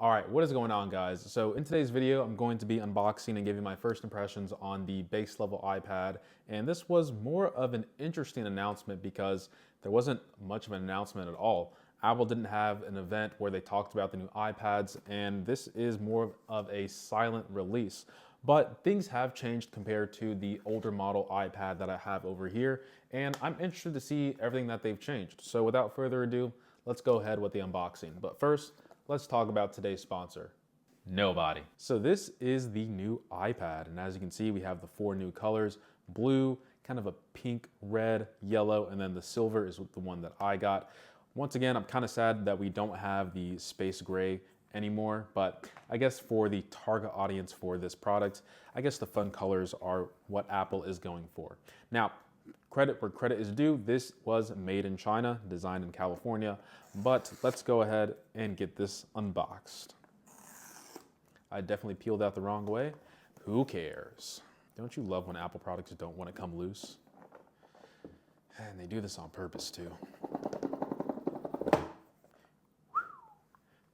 All right, what is going on, guys? So in today's video, I'm going to be unboxing and giving my first impressions on the base level iPad. And this was more of an interesting announcement because there wasn't much of an announcement at all. Apple didn't have an event where they talked about the new iPads, and this is more of a silent release. But things have changed compared to the older model iPad that I have over here, and I'm interested to see everything that they've changed. So without further ado, let's go ahead with the unboxing. But first, let's talk about today's sponsor, Nobody. So this is the new iPad, and as you can see, we have the 4 new colors: blue, kind of a pink, red, yellow, and then the silver is the one that I got. Once again, I'm kind of sad that we don't have the space gray anymore, but I guess for the target audience for this product, I guess the fun colors are what Apple is going for. Now, credit where credit is due, this was made in China, designed in California, but let's go ahead and get this unboxed. I definitely peeled out the wrong way. Who cares? Don't you love when Apple products don't want to come loose? And they do this on purpose too.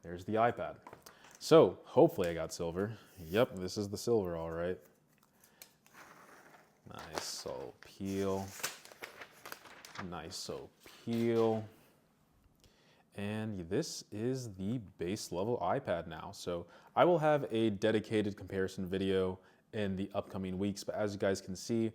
There's the iPad. So hopefully I got silver. Yep, this is the silver, all right. Nice, so peel. Nice, so peel. And this is the base level iPad now. So I will have a dedicated comparison video in the upcoming weeks, but as you guys can see,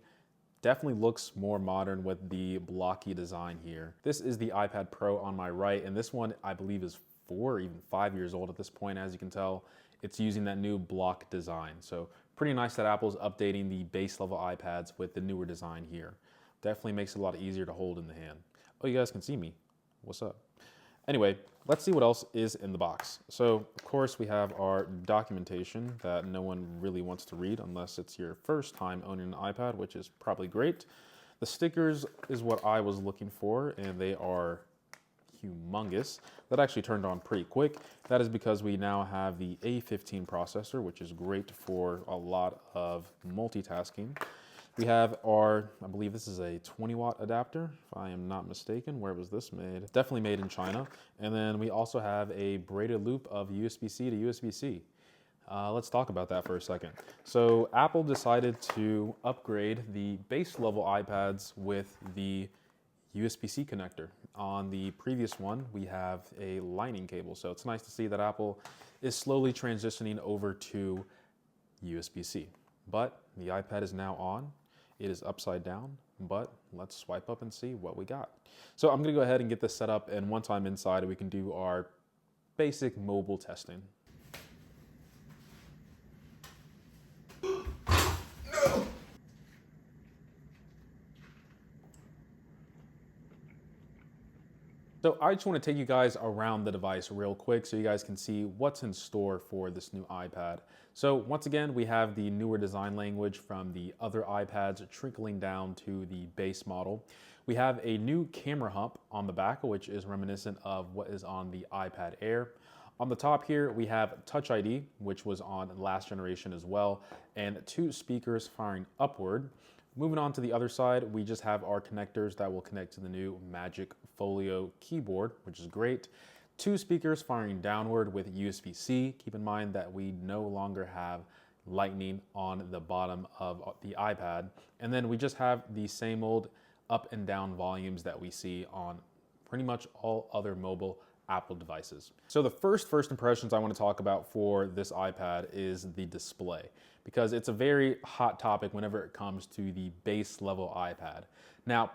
definitely looks more modern with the blocky design here. This is the iPad Pro on my right, and this one I believe is 4 or even 5 years old at this point. As you can tell, it's using that new block design. So pretty nice that Apple's updating the base level iPads with the newer design here. Definitely makes it a lot easier to hold in the hand. Oh, you guys can see me. What's up? Anyway, let's see what else is in the box. So, of course, we have our documentation that no one really wants to read unless it's your first time owning an iPad, which is probably great. The stickers is what I was looking for, and they are humongous. That actually turned on pretty quick. That is because we now have the A15 processor, which is great for a lot of multitasking. We have our, I believe this is a 20-watt adapter, if I am not mistaken. Where was this made? Definitely made in China. And then we also have a braided loop of USB-C to USB-C. Let's talk about that for a second. So Apple decided to upgrade the base level iPads with the USB-C connector. On the previous one, we have a lightning cable. So it's nice to see that Apple is slowly transitioning over to USB-C. But the iPad is now on. It is upside down, but let's swipe up and see what we got. So I'm gonna go ahead and get this set up, and once I'm inside, we can do our basic mobile testing. So I just want to take you guys around the device real quick so you guys can see what's in store for this new iPad. So once again, we have the newer design language from the other iPads trickling down to the base model. We have a new camera hump on the back, which is reminiscent of what is on the iPad Air. On the top here, we have Touch ID, which was on last generation as well, and 2 speakers firing upward. Moving on to the other side, we just have our connectors that will connect to the new Magic Folio keyboard, which is great. 2 speakers firing downward with USB-C. Keep in mind that we no longer have Lightning on the bottom of the iPad. And then we just have the same old up and down volumes that we see on pretty much all other mobile Apple devices. So the first impressions I want to talk about for this iPad is the display, because it's a very hot topic whenever it comes to the base level iPad. Now,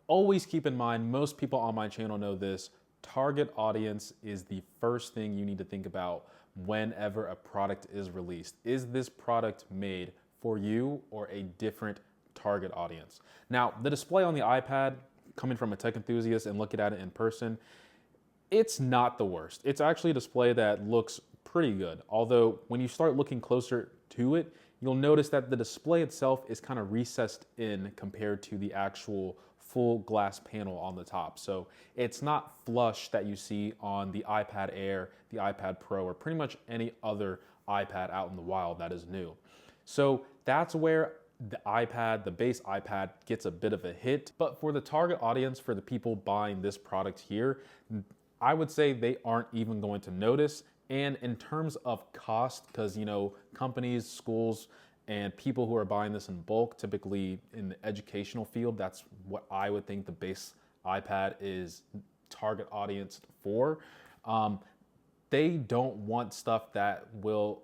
always keep in mind, most people on my channel know this, target audience is the first thing you need to think about whenever a product is released. Is this product made for you or a different target audience? Now, the display on the iPad, coming from a tech enthusiast and looking at it in person, it's not the worst. It's actually a display that looks pretty good. Although when you start looking closer to it, you'll notice that the display itself is kind of recessed in compared to the actual full glass panel on the top. So it's not flush that you see on the iPad Air, the iPad Pro, or pretty much any other iPad out in the wild that is new. So that's where the iPad, the base iPad, gets a bit of a hit. But for the target audience, for the people buying this product here, I would say they aren't even going to notice. And in terms of cost, because companies, schools, and people who are buying this in bulk, typically in the educational field, that's what I would think the base iPad is target audience for. They don't want stuff that will,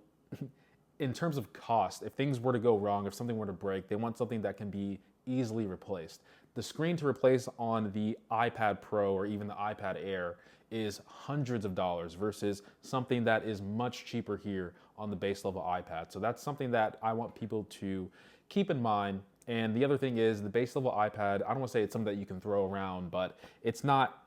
in terms of cost, if things were to go wrong, if something were to break, they want something that can be easily replaced. The screen to replace on the iPad Pro or even the iPad Air is hundreds of dollars versus something that is much cheaper here on the base level iPad. So that's something that I want people to keep in mind. And the other thing is the base level iPad, I don't want to say it's something that you can throw around, but it's not,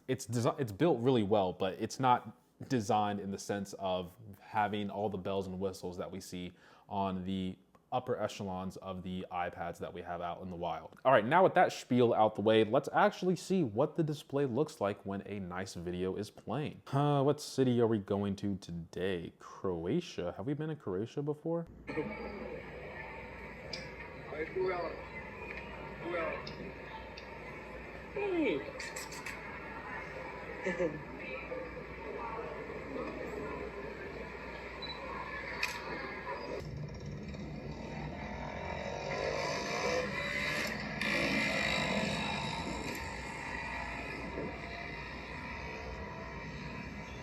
it's built really well, but it's not designed in the sense of having all the bells and whistles that we see on the upper echelons of the iPads that we have out in the wild. All right, now with that spiel out the way, let's actually see what the display looks like when a nice video is playing. What city are we going to today? Croatia. Have we been in Croatia before? Hey.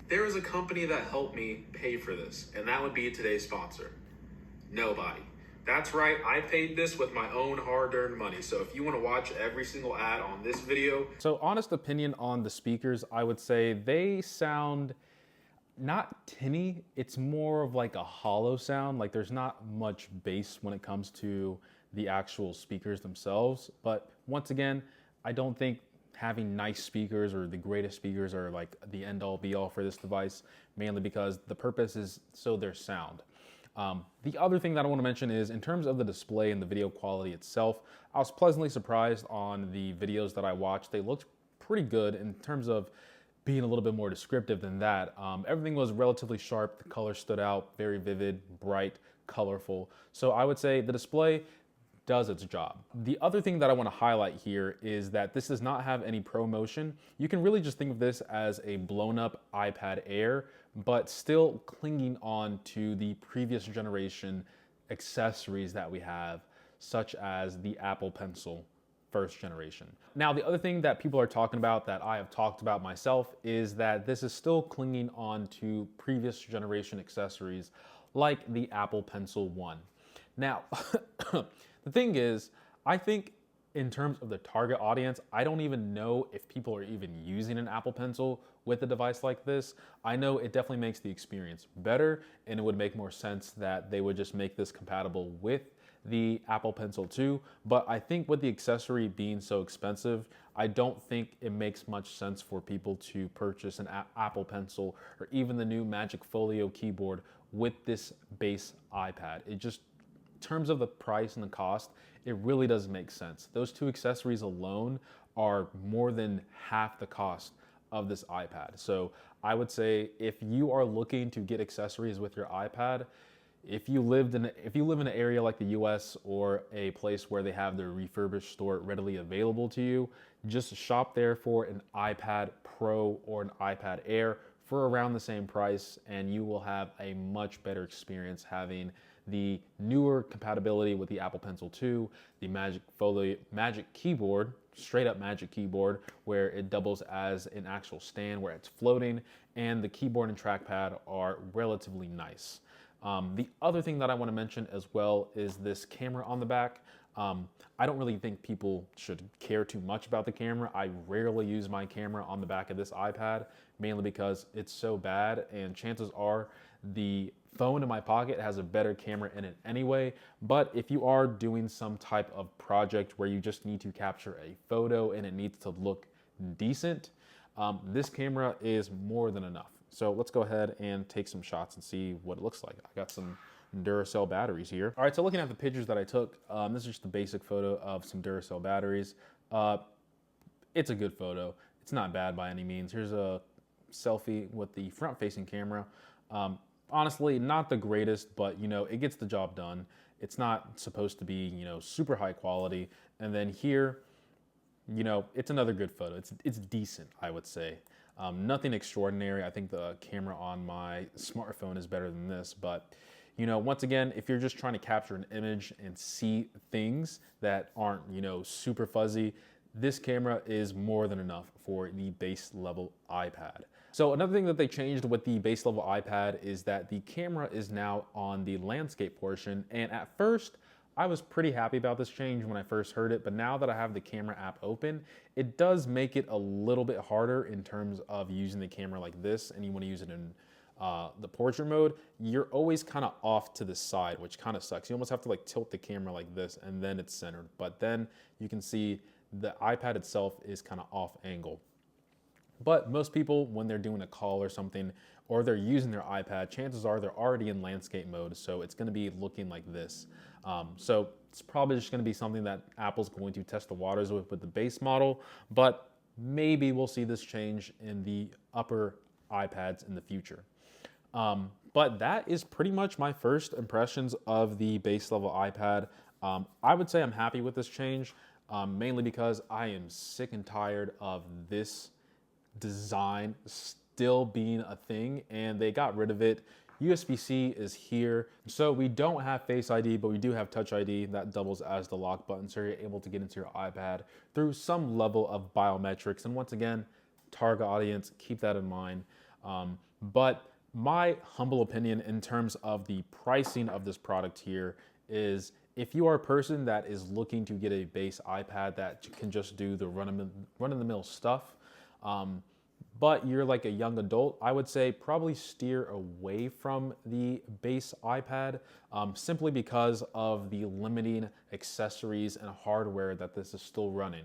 There is a company that helped me pay for this, and that would be today's sponsor. Nobody. That's right, I paid this with my own hard-earned money. So if you want to watch every single ad on this video. So honest opinion on the speakers, I would say they sound not tinny. It's more of like a hollow sound. Like there's not much bass when it comes to the actual speakers themselves. But once again, I don't think having nice speakers or the greatest speakers are like the end all be all for this device, mainly because the purpose is so they're sound. The other thing that I want to mention is in terms of the display and the video quality itself, I was pleasantly surprised on the videos that I watched. They looked pretty good in terms of being a little bit more descriptive than that. Everything was relatively sharp. The color stood out, very vivid, bright, colorful. So I would say the display does its job. The other thing that I want to highlight here is that this does not have any ProMotion. You can really just think of this as a blown up iPad Air, but still clinging on to the previous generation accessories that we have, such as the Apple Pencil first generation. Now, the other thing that people are talking about that I have talked about myself is that this is still clinging on to previous generation accessories like the Apple Pencil 1. Now, the thing is, I think in terms of the target audience, I don't even know if people are even using an Apple Pencil with a device like this. I know it definitely makes the experience better, and it would make more sense that they would just make this compatible with the Apple Pencil 2. But I think with the accessory being so expensive, I don't think it makes much sense for people to purchase an Apple Pencil or even the new Magic Folio keyboard with this base iPad. It just, in terms of the price and the cost, it really doesn't make sense. Those two accessories alone are more than half the cost of this iPad. So I would say if you are looking to get accessories with your iPad, if you live in an area like the US or a place where they have their refurbished store readily available to you, just shop there for an iPad Pro or an iPad Air for around the same price, and you will have a much better experience having the newer compatibility with the Apple Pencil 2, the Magic Folio Magic Keyboard, straight up Magic Keyboard, where it doubles as an actual stand where it's floating, and the keyboard and trackpad are relatively nice. The other thing that I want to mention as well is this camera on the back. I don't really think people should care too much about the camera. I rarely use my camera on the back of this iPad, mainly because it's so bad, and chances are the phone in my pocket has a better camera in it anyway. But if you are doing some type of project where you just need to capture a photo and it needs to look decent, this camera is more than enough. So let's go ahead and take some shots and see what it looks like. I got some Duracell batteries here. All right, so looking at the pictures that I took, this is just a basic photo of some Duracell batteries. It's a good photo. It's not bad by any means. Here's a selfie with the front-facing camera. Honestly, not the greatest, but it gets the job done. It's not supposed to be, super high quality. And then here, it's another good photo. It's decent, I would say. Nothing extraordinary. I think the camera on my smartphone is better than this, but you know, once again, if you're just trying to capture an image and see things that aren't, you know, super fuzzy, this camera is more than enough for the base level iPad. So another thing that they changed with the base level iPad is that the camera is now on the landscape portion. And at first, I was pretty happy about this change when I first heard it, but now that I have the camera app open, it does make it a little bit harder in terms of using the camera like this, and you want to use it in the portrait mode. You're always kind of off to the side, which kind of sucks. You almost have to like tilt the camera like this and then it's centered, but then you can see the iPad itself is kind of off angle. But most people, when they're doing a call or something, or they're using their iPad, chances are they're already in landscape mode, so it's gonna be looking like this. So it's probably just gonna be something that Apple's going to test the waters with the base model, but maybe we'll see this change in the upper iPads in the future. But that is pretty much my first impressions of the base level iPad. I would say I'm happy with this change, mainly because I am sick and tired of this design still being a thing, and they got rid of it. USB-C is here, so we don't have Face ID, but we do have Touch ID that doubles as the lock button, so you're able to get into your iPad through some level of biometrics. And once again, target audience, keep that in mind. But my humble opinion in terms of the pricing of this product here is, if you are a person that is looking to get a base iPad that can just do the run-of-the-mill stuff, but you're like a young adult, I would say probably steer away from the base iPad, simply because of the limiting accessories and hardware that this is still running.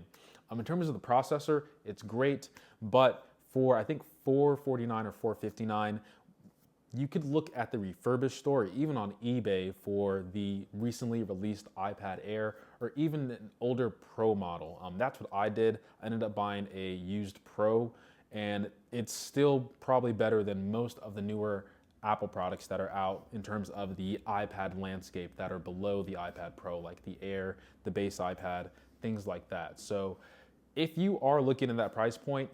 In terms of the processor, it's great, but for I think $449 or $459, you could look at the refurbished store, or even on eBay, for the recently released iPad Air, or even an older Pro model. That's what I did. I ended up buying a used Pro, and it's still probably better than most of the newer Apple products that are out in terms of the iPad landscape that are below the iPad Pro, like the Air, the base iPad, things like that. So if you are looking at that price point,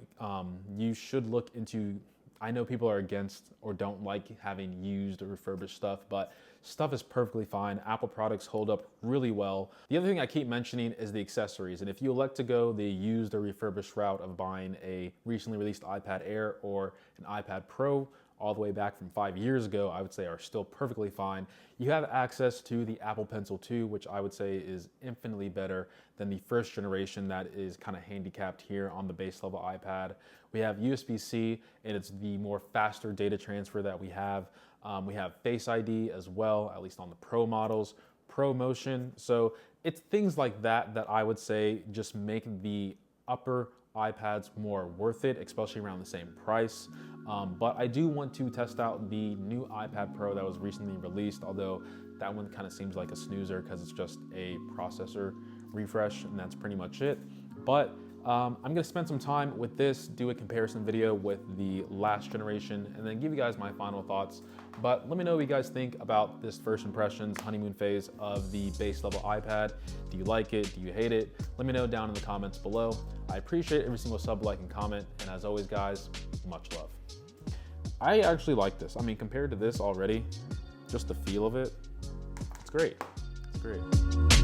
you should look into, I know people are against or don't like having used or refurbished stuff, but stuff is perfectly fine. Apple products hold up really well. The other thing I keep mentioning is the accessories. And if you elect to go the used or refurbished route of buying a recently released iPad Air or an iPad Pro, all the way back from 5 years ago, I would say are still perfectly fine. You have access to the Apple Pencil 2, which I would say is infinitely better than the first generation that is kind of handicapped here on the base level iPad. We have USB-C, and it's the more faster data transfer that we have. We have Face ID as well, at least on the Pro models, Pro Motion. So it's things like that that I would say just make the upper iPads more worth it, especially around the same price. But I do want to test out the new iPad Pro that was recently released, although that one kind of seems like a snoozer because it's just a processor refresh, and that's pretty much it. But I'm gonna spend some time with this, do a comparison video with the last generation, and then give you guys my final thoughts. But let me know what you guys think about this first impressions honeymoon phase of the base level iPad. Do you like it? Do you hate it? Let me know down in the comments below. I appreciate every single sub, like, and comment. And as always, guys, much love. I actually like this. I mean, compared to this already, just the feel of it, it's great. It's great.